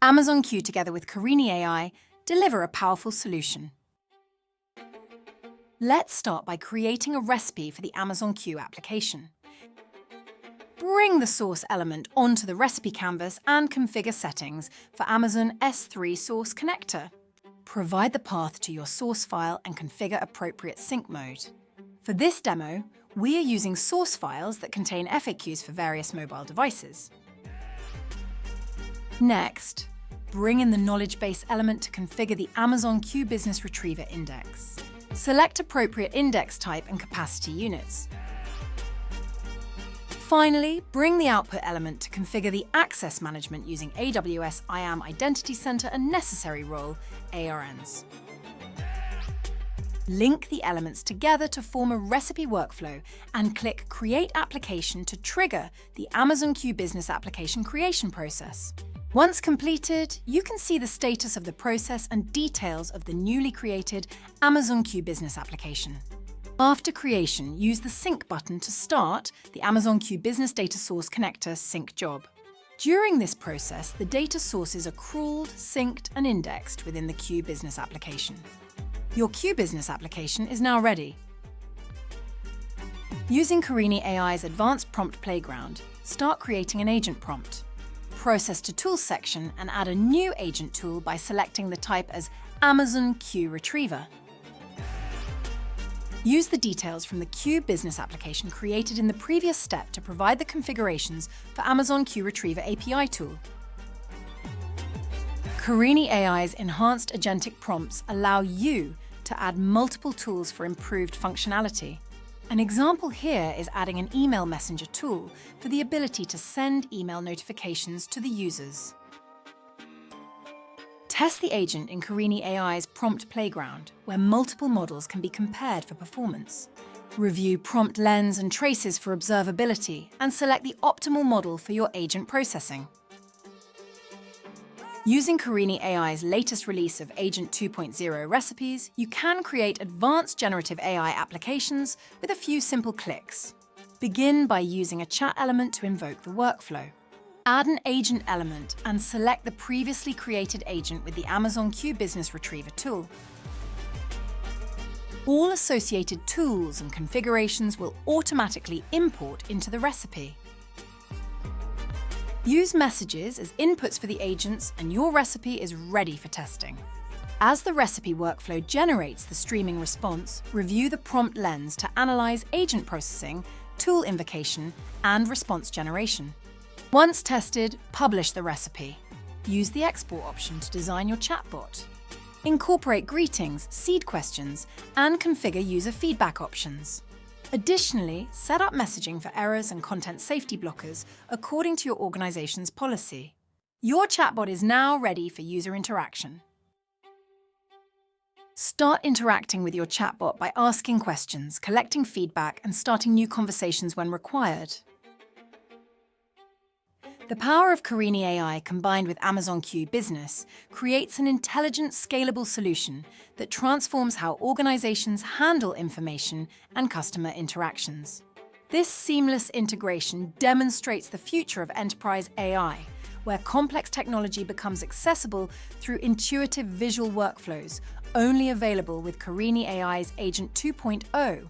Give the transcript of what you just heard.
Amazon Q together with Karini AI deliver a powerful solution. Let's start by creating a recipe for the Amazon Q application. Bring the source element onto the recipe canvas and configure settings for Amazon S3 source connector. Provide the path to your source file and configure appropriate sync mode. For this demo, we are using source files that contain FAQs for various mobile devices. Next, bring in the knowledge base element to configure the Amazon Q Business Retriever index. Select appropriate index type and capacity units. Finally, bring the output element to configure the access management using AWS IAM Identity Center and necessary role ARNs. Link the elements together to form a recipe workflow and click Create Application to trigger the Amazon Q Business Application creation process. Once completed, you can see the status of the process and details of the newly created Amazon Q Business application. After creation, use the Sync button to start the Amazon Q Business Data Source Connector sync job. During this process, the data sources are crawled, synced, and indexed within the Q Business application. Your Q Business application is now ready. Using Karini AI's Advanced Prompt Playground, start creating an agent prompt. Process to Tools section and add a new agent tool by selecting the type as Amazon Q Retriever. Use the details from the Q Business application created in the previous step to provide the configurations for Amazon Q Retriever API tool. Karini AI's enhanced agentic prompts allow you to add multiple tools for improved functionality. An example here is adding an email messenger tool for the ability to send email notifications to the users. Test the agent in Karini AI's Prompt Playground, where multiple models can be compared for performance. Review prompt lens and traces for observability, and select the optimal model for your agent processing. Using Karini AI's latest release of Agent 2.0 recipes, you can create advanced generative AI applications with a few simple clicks. Begin by using a chat element to invoke the workflow. Add an agent element and select the previously created agent with the Amazon Q Business Retriever tool. All associated tools and configurations will automatically import into the recipe. Use messages as inputs for the agents and your recipe is ready for testing. As the recipe workflow generates the streaming response, review the prompt lens to analyze agent processing, tool invocation, and response generation. Once tested, publish the recipe. Use the export option to design your chatbot. Incorporate greetings, seed questions, and configure user feedback options. Additionally, set up messaging for errors and content safety blockers according to your organization's policy. Your chatbot is now ready for user interaction. Start interacting with your chatbot by asking questions, collecting feedback, and starting new conversations when required. The power of Karini AI combined with Amazon Q Business creates an intelligent, scalable solution that transforms how organizations handle information and customer interactions. This seamless integration demonstrates the future of enterprise AI, where complex technology becomes accessible through intuitive visual workflows, only available with Karini AI's Agent 2.0.